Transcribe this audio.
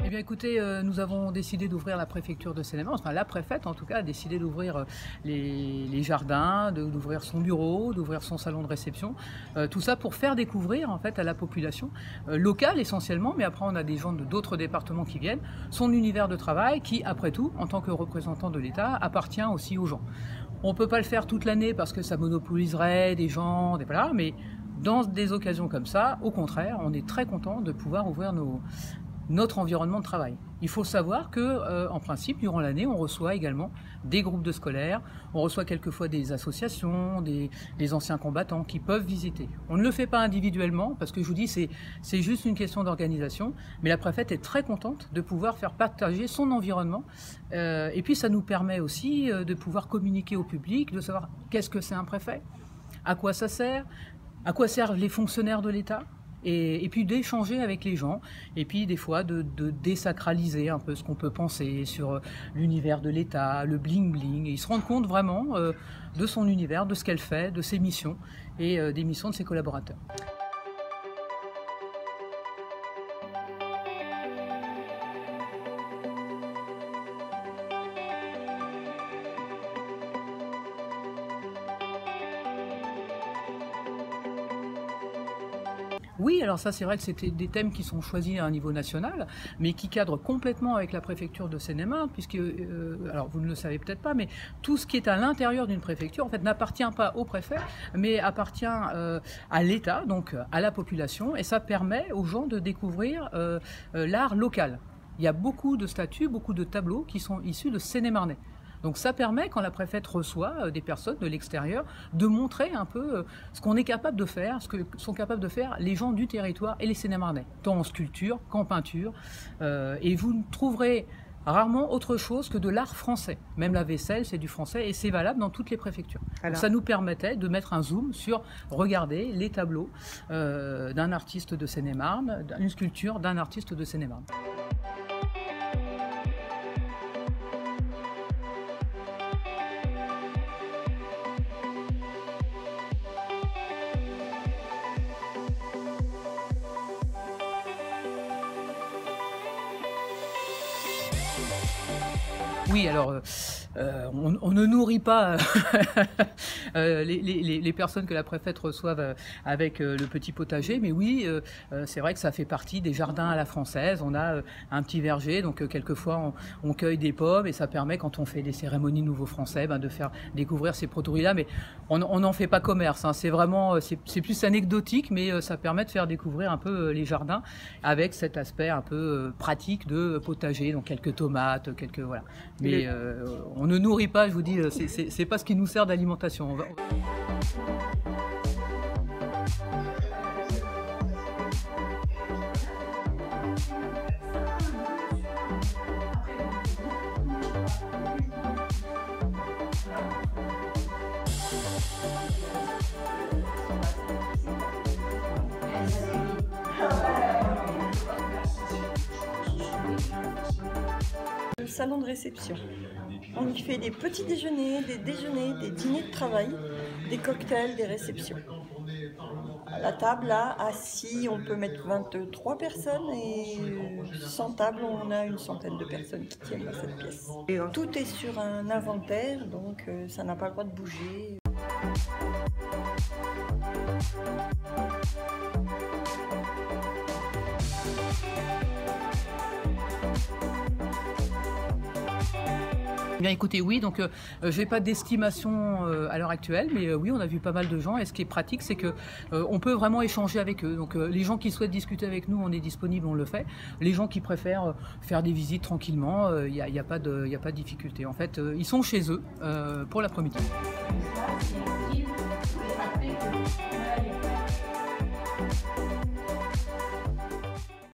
Eh bien écoutez, nous avons décidé d'ouvrir la préfecture de Seine-et-Marne, enfin la préfète en tout cas a décidé d'ouvrir les jardins, d'ouvrir son bureau, d'ouvrir son salon de réception, tout ça pour faire découvrir en fait à la population locale essentiellement, mais après on a des gens d'autres départements qui viennent, son univers de travail qui après tout, en tant que représentant de l'État, appartient aussi aux gens. On ne peut pas le faire toute l'année parce que ça monopoliserait des gens, voilà, mais dans des occasions comme ça, au contraire, on est très content de pouvoir ouvrir notre environnement de travail. Il faut savoir que, en principe, durant l'année, on reçoit également des groupes de scolaires, on reçoit quelquefois des associations, des anciens combattants qui peuvent visiter. On ne le fait pas individuellement, parce que je vous dis, c'est juste une question d'organisation, mais la préfète est très contente de pouvoir faire partager son environnement, et puis ça nous permet aussi de pouvoir communiquer au public, de savoir qu'est-ce que c'est un préfet, à quoi ça sert, à quoi servent les fonctionnaires de l'État, et puis d'échanger avec les gens, et puis des fois de désacraliser un peu ce qu'on peut penser sur l'univers de l'État, le bling-bling, et ils se rendent compte vraiment de son univers, de ce qu'elle fait, de ses missions, et des missions de ses collaborateurs. Oui, alors ça c'est vrai que c'était des thèmes qui sont choisis à un niveau national, mais qui cadrent complètement avec la préfecture de Seine-et-Marne, puisque, alors vous ne le savez peut-être pas, mais tout ce qui est à l'intérieur d'une préfecture, en fait, n'appartient pas au préfet, mais appartient à l'État, donc à la population, et ça permet aux gens de découvrir l'art local. Il y a beaucoup de statues, beaucoup de tableaux qui sont issus de Seine-et-Marnais. Donc ça permet, quand la préfète reçoit des personnes de l'extérieur, de montrer un peu ce qu'on est capable de faire, ce que sont capables de faire les gens du territoire et les Seine-et-Marnais, tant en sculpture qu'en peinture. Et vous ne trouverez rarement autre chose que de l'art français. Même la vaisselle, c'est du français et c'est valable dans toutes les préfectures. Donc ça nous permettait de mettre un zoom sur, regardez, les tableaux d'un artiste de Seine-et-Marne, une sculpture d'un artiste de Seine-et-Marne. Oui, alors on ne nourrit pas les personnes que la préfète reçoive avec le petit potager, mais oui, c'est vrai que ça fait partie des jardins à la française. On a un petit verger, donc quelquefois on cueille des pommes et ça permet, quand on fait des cérémonies nouveaux français, de faire découvrir ces produits-là. Mais on n'en fait pas commerce, hein. C'est vraiment, c'est plus anecdotique, mais ça permet de faire découvrir un peu les jardins avec cet aspect un peu pratique de potager, donc quelques tomates, quelques voilà. Mais on ne nourrit pas, je vous dis, c'est pas ce qui nous sert d'alimentation. Le salon de réception. On y fait des petits déjeuners, des dîners de travail, des cocktails, des réceptions. À la table, là, assis, on peut mettre 23 personnes et sans table, on a une centaine de personnes qui tiennent dans cette pièce. Et tout est sur un inventaire, donc ça n'a pas le droit de bouger. Bien écoutez, oui, donc je n'ai pas d'estimation à l'heure actuelle, mais oui, on a vu pas mal de gens et ce qui est pratique, c'est que on peut vraiment échanger avec eux. Donc les gens qui souhaitent discuter avec nous, on est disponible, on le fait. Les gens qui préfèrent faire des visites tranquillement, il n'y a pas de difficulté. En fait, ils sont chez eux pour l'après-midi.